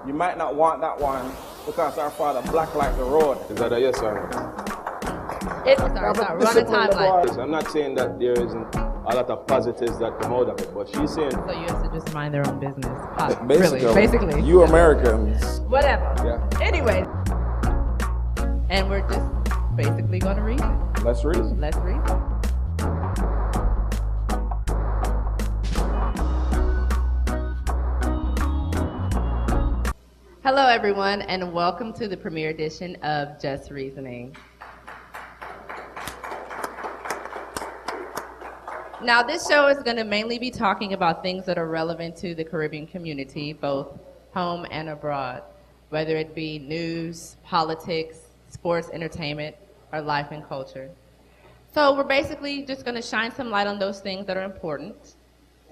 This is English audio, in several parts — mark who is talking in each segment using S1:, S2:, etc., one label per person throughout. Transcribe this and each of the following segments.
S1: You might not want that one because our father black like the road.
S2: Is that a yes or no?
S3: It's sorry, run a timeline.
S2: I'm not saying that there isn't a lot of positives that come out of it, but she's saying...
S3: So you have to just mind their own business.
S1: Basically. You Americans.
S3: Whatever.
S2: Yeah.
S3: Anyway. And we're just basically going to reason.
S1: Let's reason.
S3: Let's reason. Hello, everyone, and welcome to the premiere edition of Just Reasoning. Now, this show is going to mainly be talking about things that are relevant to the Caribbean community, both home and abroad, whether it be news, politics, sports, entertainment, or life and culture. So we're basically just going to shine some light on those things that are important,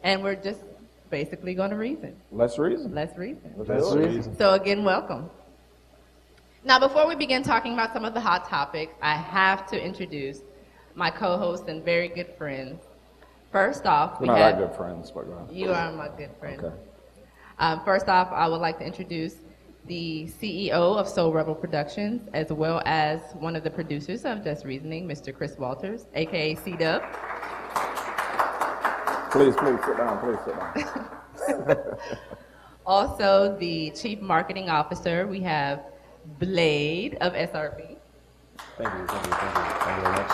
S3: and we're just basically going to reason.
S1: Let's reason.
S3: Let's reason.
S1: Let's reason.
S3: So again, welcome. Now, before we begin talking about some of the hot topics, I have to introduce my co-hosts and very good friends. First off,
S1: We're not that good friends, but go ahead.
S3: You are my good friend.
S1: Okay.
S3: First off, I would like to introduce the CEO of Soul Rebel Productions, as well as one of the producers of Just Reasoning, Mr. Chris Walters, aka C-Dub.
S1: Please sit down.
S3: Also, the Chief Marketing Officer, we have Blade of SRP.
S2: Thank you very much.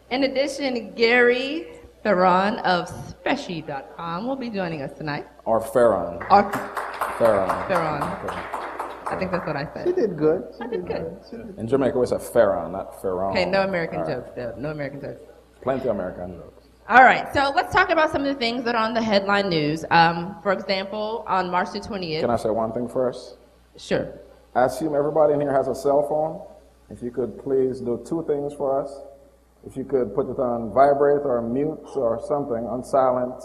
S3: In addition, Gary Theron of Speshi.com will be joining us tonight.
S1: Or Farron.
S3: Theron.
S1: Okay.
S3: I think that's what I said.
S4: She did good.
S3: I did good.
S1: In Jamaica, we say Farron, not Farron.
S3: Okay, no American jokes, though. No American jokes.
S1: Plenty of American jokes.
S3: All right, so let's talk about some of the things that are on the headline news. For example, on March the 20th.
S1: Can I say one thing first?
S3: Sure.
S1: I assume everybody in here has a cell phone. If you could please do two things for us. If you could put it on vibrate or mute or something, on silent.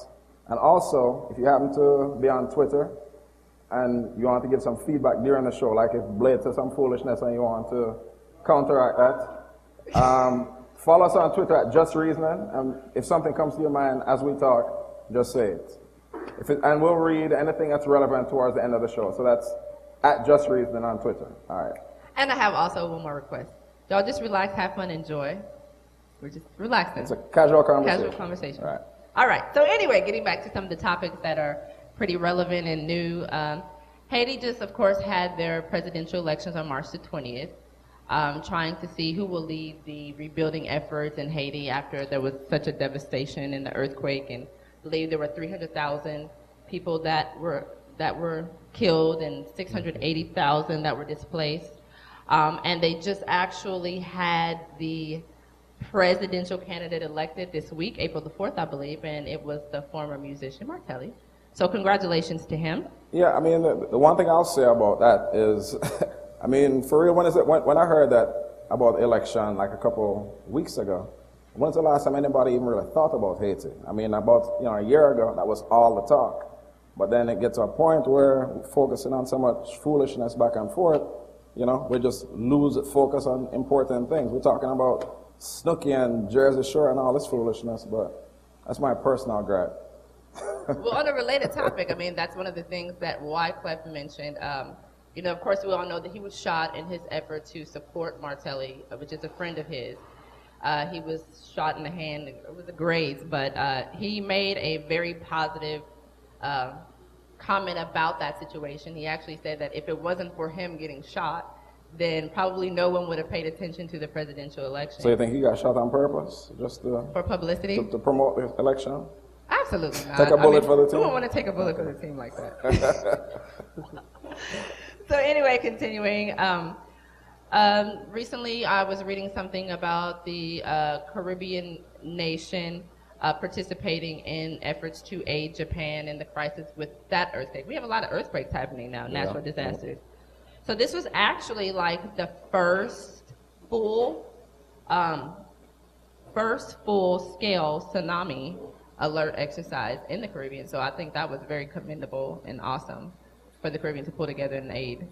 S1: And also, if you happen to be on Twitter and you want to give some feedback during the show, like if Blade says some foolishness and you want to counteract that, follow us on Twitter at Just Reasoning, and if something comes to your mind as we talk, just say it. And we'll read anything that's relevant towards the end of the show. So that's at Just Reasoning on Twitter. All right.
S3: And I have also one more request. Y'all just relax, have fun, enjoy. We're just relaxing.
S1: It's a casual conversation.
S3: Casual conversation.
S1: All right.
S3: All right. So anyway, getting back to some of the topics that are pretty relevant and new. Haiti just, of course, had their presidential elections on March the 20th. Trying to see who will lead the rebuilding efforts in Haiti after there was such a devastation in the earthquake, and I believe there were 300,000 people that were killed and 680,000 that were displaced. And they just actually had the presidential candidate elected this week, April the 4th, I believe, and it was the former musician Martelly. So congratulations to him.
S1: Yeah, I mean, the one thing I'll say about that is, I mean, for real, when I heard that about the election like a couple weeks ago, when's the last time anybody even really thought about Haiti? I mean, about a year ago, that was all the talk. But then it gets to a point where we're focusing on so much foolishness back and forth, we just lose focus on important things. We're talking about Snooki and Jersey Shore and all this foolishness, but that's my personal gripe.
S3: Well, on a related topic, I mean, that's one of the things that Wyclef mentioned. Of course, we all know that he was shot in his effort to support Martelly, which is a friend of his. He was shot in the hand. It was a graze, but he made a very positive comment about that situation. He actually said that if it wasn't for him getting shot, then probably no one would have paid attention to the presidential election.
S1: So you think he got shot on purpose, just
S3: for publicity?
S1: To promote the election?
S3: Absolutely not.
S1: Take a bullet for the team?
S3: Who would want to take a bullet for the team like that? So anyway, continuing. Recently, I was reading something about the Caribbean nation participating in efforts to aid Japan in the crisis with that earthquake. We have a lot of earthquakes happening now, natural disasters. So this was actually like the first full scale tsunami alert exercise in the Caribbean. So I think that was very commendable and awesome for the Caribbean to pull together an aid.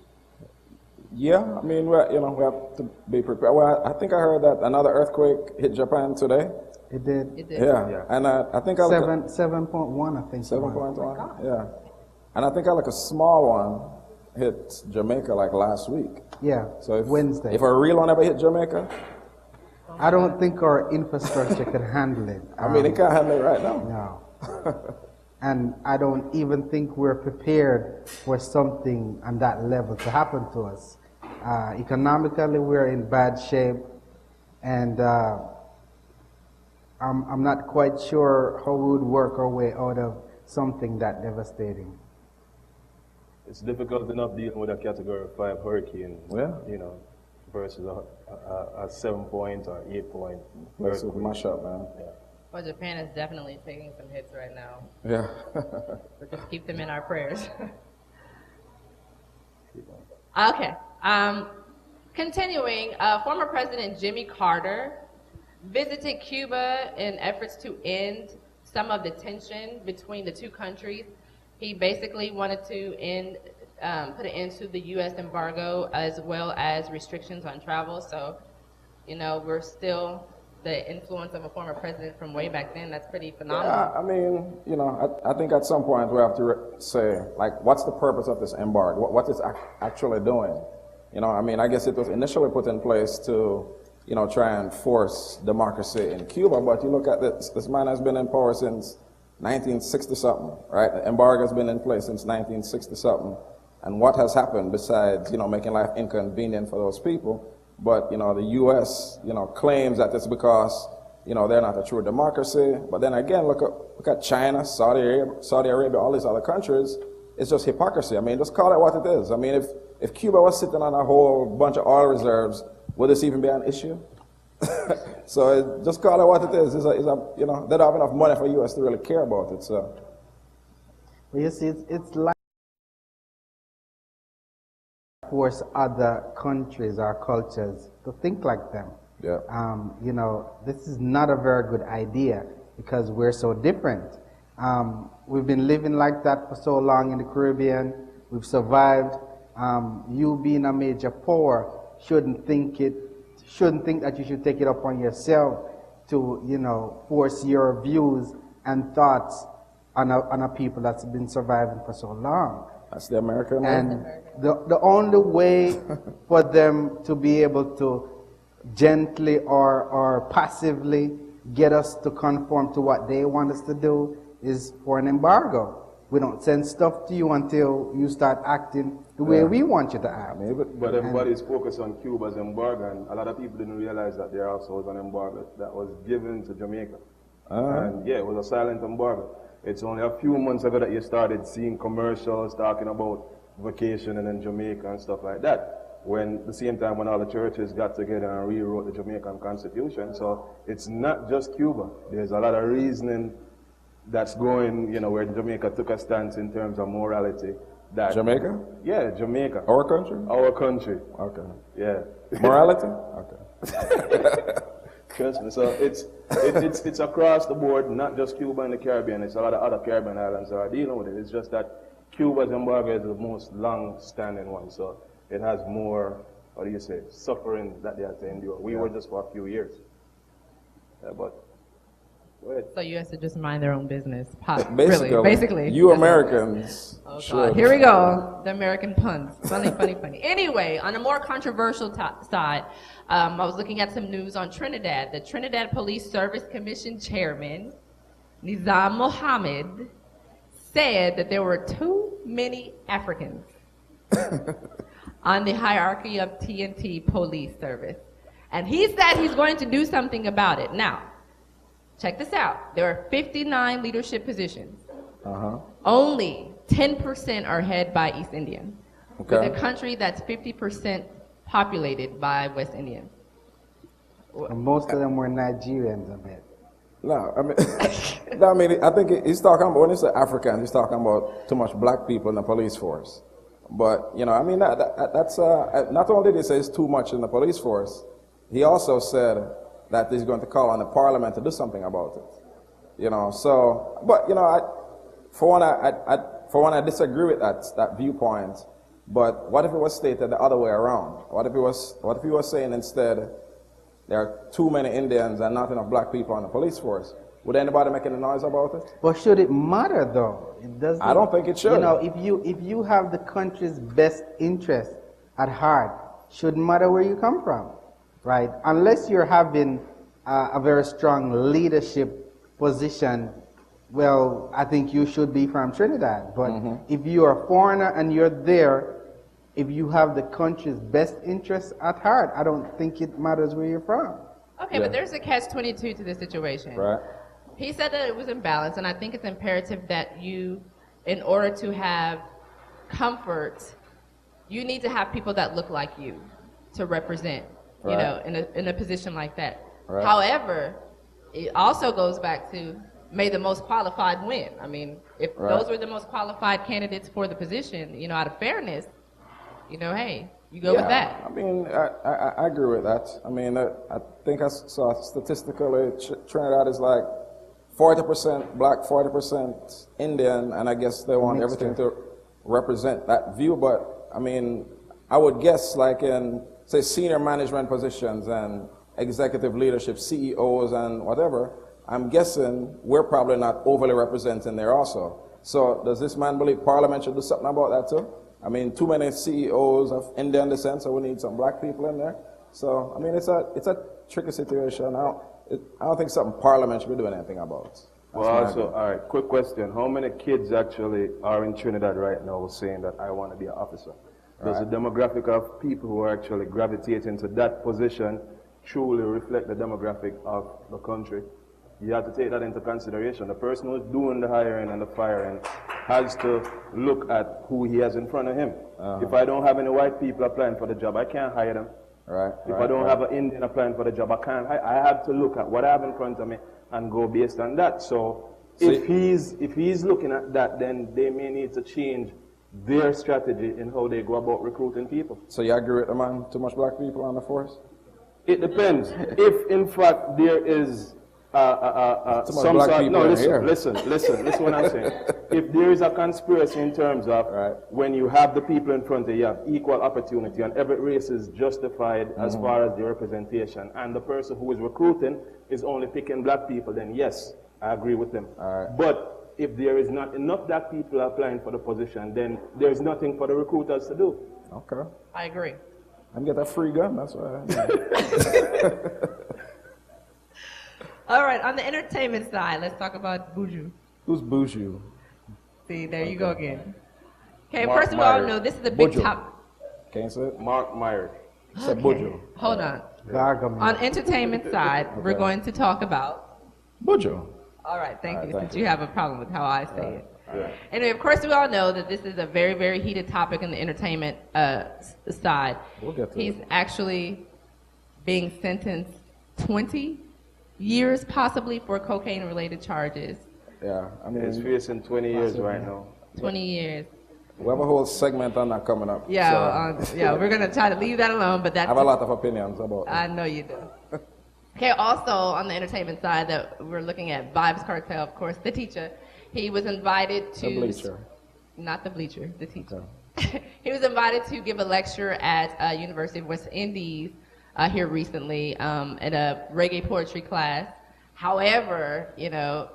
S1: Yeah, I mean, we have to be prepared. Well, I think I heard that another earthquake hit Japan today.
S4: It did.
S3: It did.
S1: Yeah, and I think
S4: 7.1, I think.
S1: 7.1. Yeah. And I think like a small one hit Jamaica like last week.
S4: Yeah,
S1: So
S4: Wednesday.
S1: if a real one ever hit Jamaica,
S4: I don't think our infrastructure can handle it.
S1: I mean, it can't handle it right now.
S4: No. And I don't even think we're prepared for something on that level to happen to us. Economically, we're in bad shape, and I'm not quite sure how we would work our way out of something that devastating.
S2: It's difficult enough dealing with a Category 5 hurricane,
S1: Yeah.
S2: you know, versus a 7-point or 8-point
S1: Place would
S2: earthquake.
S1: mash up, man.
S2: Yeah.
S3: Well, Japan is definitely taking some hits right now.
S1: Yeah.
S3: So just keep them in our prayers. Okay. Continuing, former President Jimmy Carter visited Cuba in efforts to end some of the tension between the two countries. He basically wanted to put an end to the U.S. embargo as well as restrictions on travel. So, you know, we're still the influence of a former president from way back then. That's pretty phenomenal.
S1: Yeah, I mean, you know, I think at some point we have to say, like, what's the purpose of this embargo? What is actually doing? You know, I mean, I guess it was initially put in place to, you know, try and force democracy in Cuba, but you look at this man has been in power since 1960-something, right? The embargo has been in place since 1960-something. And what has happened besides, you know, making life inconvenient for those people? But, you know, the U.S., you know, claims that it's because, you know, they're not a true democracy. But then again, look at China, Saudi Arabia, all these other countries. It's just hypocrisy. I mean, just call it what it is. I mean, if Cuba was sitting on a whole bunch of oil reserves, would this even be an issue? So just call it what it is. You know, they don't have enough money for the U.S. to really care about it. So,
S4: Well, you see, it's like force other countries or cultures to think like them.
S1: yeah.
S4: You know, this is not a very good idea because we're so different. We've been living like that for so long in the Caribbean. We've survived. You being a major power shouldn't think that you should take it upon yourself to, you know, force your views and thoughts on a people that's been surviving for so long.
S1: That's the American way.
S4: And the only way for them to be able to gently or passively get us to conform to what they want us to do is for an embargo. We don't send stuff to you until you start acting the way we want you to act.
S2: But everybody's focused on Cuba's embargo, and a lot of people didn't realize that there also was an embargo that was given to Jamaica. And yeah, it was a silent embargo. It's only a few months ago that you started seeing commercials talking about vacationing in Jamaica and stuff like that. When the same time when all the churches got together and rewrote the Jamaican Constitution. So it's not just Cuba. There's a lot of reasoning that's going, you know, where Jamaica took a stance in terms of morality. That
S1: Jamaica?
S2: Yeah, Jamaica.
S1: Our country?
S2: Our country.
S1: Okay.
S2: Yeah.
S1: Morality? Okay.
S2: Trust me. So it's across the board, not just Cuba and the Caribbean. It's a lot of other Caribbean islands that are dealing with it. It's just that Cuba's embargo is the most long-standing one. So it has more, what do you say, suffering that they have to endure. We were just for a few years. Yeah, but go ahead.
S3: So you have to just mind their own business.
S1: Basically,
S3: Really, basically.
S1: you
S3: That's
S1: Americans.
S3: Oh,
S1: should-
S3: God. Here we go. The American puns. Funny, funny, funny. Anyway, on a more controversial side, I was looking at some news on Trinidad. The Trinidad Police Service Commission chairman, Nizam Mohammed, said that there were too many Africans on the hierarchy of TNT police service. And he said he's going to do something about it. Now, check this out. There are 59 leadership positions. Only 10% are head by East Indian.
S1: Okay.
S3: With a country that's 50% populated by West Indians.
S4: And most of them were Nigerians, I bet.
S1: No, I mean, no, I mean, I think he's talking about, when he said Africans, he's talking about too much black people in the police force. But, you know, I mean, that's, not only did he say it's too much in the police force, he also said that he's going to call on the parliament to do something about it. You know, so, but, you know, for one, I disagree with that viewpoint. But what if it was stated the other way around? What if he was saying instead, there are too many Indians and not enough black people on the police force? Would anybody make any noise about it?
S4: But should it matter though? It doesn't.
S1: I don't think it should.
S4: You know, if you have the country's best interest at heart, shouldn't matter where you come from, right? Unless you're having a very strong leadership position. Well, I think you should be from Trinidad. But if you're a foreigner and you're there, if you have the country's best interests at heart, I don't think it matters where you're from.
S3: Okay, but there's a catch-22 to this situation.
S1: Right.
S3: He said that it was imbalanced, and I think it's imperative that you, in order to have comfort, you need to have people that look like you to represent, you know, in a position like that.
S1: Right.
S3: However, it also goes back to may the most qualified win. I mean, if those were the most qualified candidates for the position, you know, out of fairness, you know, hey, you go with that.
S1: I mean, I agree with that. I mean, I think I saw statistically Trinidad is like 40% black, 40% Indian, and I guess they want everything to represent that view. But I mean, I would guess like in, say, senior management positions and executive leadership, CEOs and whatever, I'm guessing we're probably not overly representing there also. So does this man believe Parliament should do something about that too? I mean, too many CEOs of Indian descent, so we need some black people in there. So, I mean, it's a tricky situation. I don't think something Parliament should be doing anything about.
S2: Well, also, all right, quick question. How many kids actually are in Trinidad right now saying that I want to be an officer? Does the demographic of people who are actually gravitating to that position truly reflect the demographic of the country? You have to take that into consideration. The person who's doing the hiring and the firing has to look at who he has in front of him. If I don't have any white people applying for the job, I can't hire them. If I don't have an Indian applying for the job, I have to look at what I have in front of me and go based on that. So if he's looking at that, then they may need to change their strategy in how they go about recruiting people.
S1: So you agree with the man, too much black people on the force?
S2: It depends. If in fact there is some
S1: black
S2: sort,
S1: people
S2: no,
S1: in here.
S2: listen what I'm saying. If there is a conspiracy in terms of when you have the people in front of you, you have equal opportunity and every race is justified as far as the representation, and the person who is recruiting is only picking black people, then yes, I agree with them. But if there is not enough black people applying for the position, then there is nothing for the recruiters to do.
S1: Okay.
S3: I agree.
S1: I can get that free gun, that's why.
S3: All right, on the entertainment side, let's talk about Buju.
S1: Who's Buju?
S3: See, there you go again. Okay,
S2: Mark
S3: first of all,
S2: Meyer.
S3: no, this is a big
S1: Buju.
S3: top.
S1: Can't say it?
S2: Mark Meyer.
S1: Said Buju.
S3: Hold on.
S4: Gargamel.
S3: On entertainment side, we're going to talk about.
S1: Buju.
S3: All right, thank you.
S1: thank
S3: Since you have a problem with how I say it. Anyway, of course, we all know that this is a very, very heated topic in the entertainment side.
S1: We'll get to
S3: He's
S1: it.
S3: actually being sentenced 20 years possibly for cocaine-related charges.
S1: Yeah, I
S2: He's
S1: mean,
S2: facing 20 years right now.
S3: 20 years.
S1: we have a whole segment on that coming up.
S3: Yeah,
S1: so
S3: yeah, we're gonna try to leave that alone, but
S1: I
S3: that's.
S1: have a lot of opinions about it.
S3: I know you do. Okay, also on the entertainment side that we're looking at, Vibes Cartel, of course, the teacher. He was invited to...
S1: The bleacher.
S3: Not the bleacher, the teacher. He was invited to give a lecture at University of West Indies here recently at a reggae poetry class. However, you know,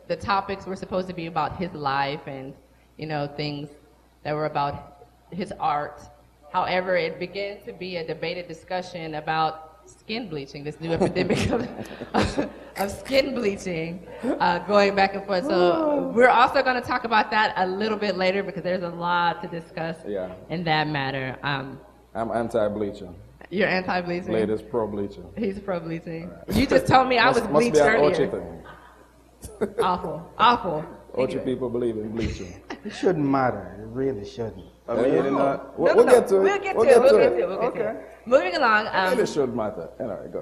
S3: the topics were supposed to be about his life and, you know, things that were about his art. However, it began to be a debated discussion about skin bleaching, this new epidemic of skin bleaching, going back and forth. So we're also going to talk about that a little bit later because there's a lot to discuss in that matter.
S1: I'm anti-bleaching.
S3: You're anti-bleaching?
S1: Ladies pro-bleaching.
S3: He's pro-bleaching. You just told me I was
S1: Must
S3: bleached
S1: be an
S3: earlier.
S1: Ochi thing.
S3: Awful, awful.
S1: Ochi people believe in bleaching.
S4: It shouldn't matter. It really shouldn't.
S2: I mean,
S1: We'll get to it.
S3: We'll get to it.
S1: Okay.
S3: Moving along.
S1: It should matter. Anyway, go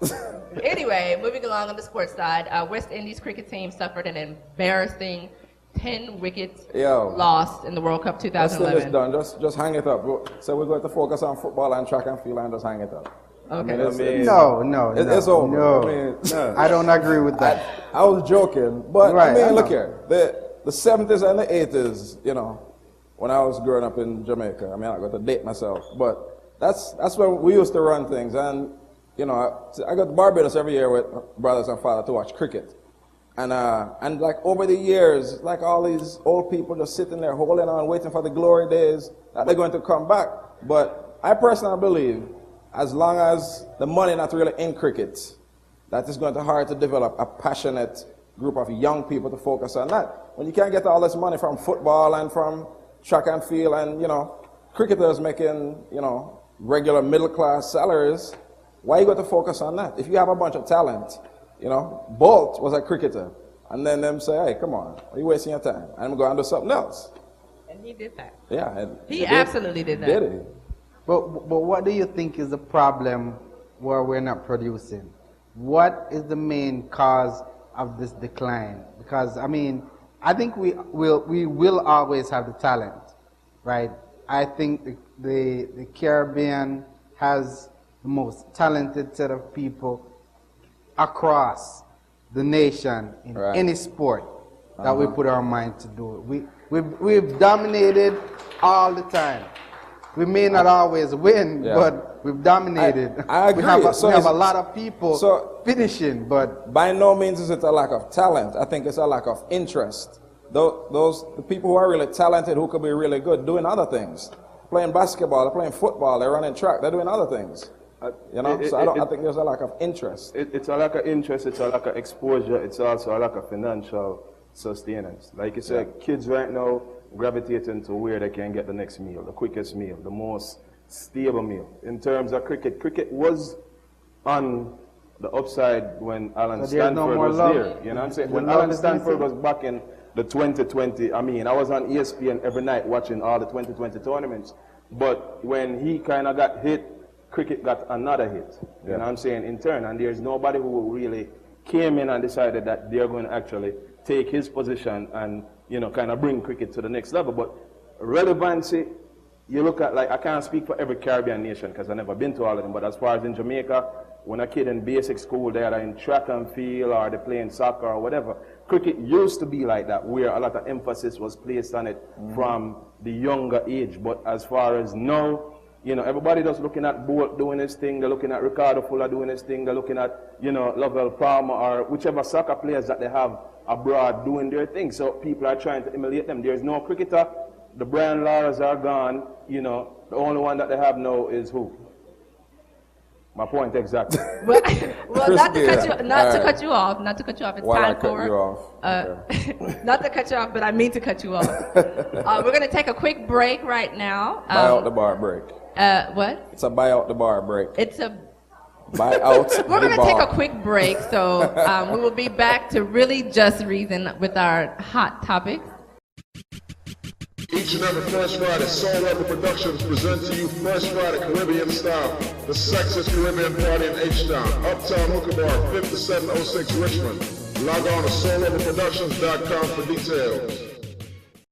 S1: ahead.
S3: Anyway, moving along on the sports side, West Indies cricket team suffered an embarrassing 10 wickets loss in the World Cup
S1: Let's
S3: 2011.
S1: finish done. Just hang it up. So we're going to focus on football and track and field and just hang it up.
S3: Okay.
S1: It's over.
S4: No. I don't agree with that.
S1: I was joking, but
S4: Right, I
S1: look
S4: know.
S1: here. The 70s and the 80s, you know, when I was growing up in Jamaica, I mean, I'm not going to date myself, but that's when we used to run things. And you know, I go to Barbados every year with brothers and father to watch cricket. And like over the years, like all these old people just sitting there holding on, waiting for the glory days that they're going to come back. But I personally believe as long as the money not really in cricket, that is going to hard to develop a passionate group of young people to focus on that. When you can't get all this money from football and from track and field and, you know, cricketers making, you know, regular middle class salaries, why you got to focus on that? If you have a bunch of talent, you know, Bolt was a cricketer. And then them say, hey, come on, are you wasting your time? I'm going to do something else.
S3: And he did that.
S1: Yeah. And
S3: He absolutely did that.
S1: Did he?
S4: But what do you think is the problem where we're not producing? What is the main cause of this decline? Because, I mean, I think we will always have the talent, right? I think the Caribbean has the most talented set of people across the nation in any sport that we put our mind to do. We've dominated all the time. We may not always win, but we've dominated.
S1: I agree.
S4: We have a lot of people finishing, but
S1: by no means is it a lack of talent. I think it's a lack of interest. The people who are really talented, who could be really good, doing other things, playing basketball, they're playing football, they're running track, they're doing other things. You know, I think there's a lack of interest.
S2: It's a lack of interest, it's a lack of exposure, it's also a lack of financial sustenance. Like you said, kids right now gravitating to where they can get the next meal, the quickest meal, the most stable meal. In terms of cricket, cricket was on the upside when Alan Stanford was there. You know what I'm saying? When Alan Stanford was back in the 2020, I mean, I was on ESPN every night watching all the 2020 tournaments. But when he kind of got hit, cricket got another hit. You know what I'm saying? In turn, and there's nobody who really came in and decided that they're going to actually take his position and, you know, kind of bring cricket to the next level. But relevancy, you look at, like, I can't speak for every Caribbean nation because I've never been to all of them, but as far as in Jamaica, when a kid in basic school, they're either in track and field or they're playing soccer or whatever, cricket used to be like that, where a lot of emphasis was placed on it from the younger age. But as far as now, you know, everybody just looking at Bolt doing his thing, they're looking at Ricardo Fuller doing his thing, they're looking at, you know, Lovell Palmer or whichever soccer players that they have abroad doing their thing. So people are trying to emulate them. There's no cricketer. The Brian Laras are gone. You know, the only one that they have now is who? My point exactly.
S3: Well, not to cut you off. It's
S1: Why
S3: time
S1: I cut
S3: for
S1: you off?
S3: not to cut you off, but I mean to cut you off. We're going to take a quick break right now.
S1: Buy out the bar break.
S3: What?
S1: It's a buy out the bar break.
S3: It's a
S1: Buy out
S3: We're
S1: the
S3: going to
S1: bar.
S3: take a quick break, so we will be back to Really Just Reason with our hot topics.
S5: Each and every First Friday, Soul Level Productions present to you First Friday Caribbean Style, the sexiest Caribbean party in H-Town, Uptown Hookah Bar, 5706 Richmond. Log on to soullevelproductions.com for details.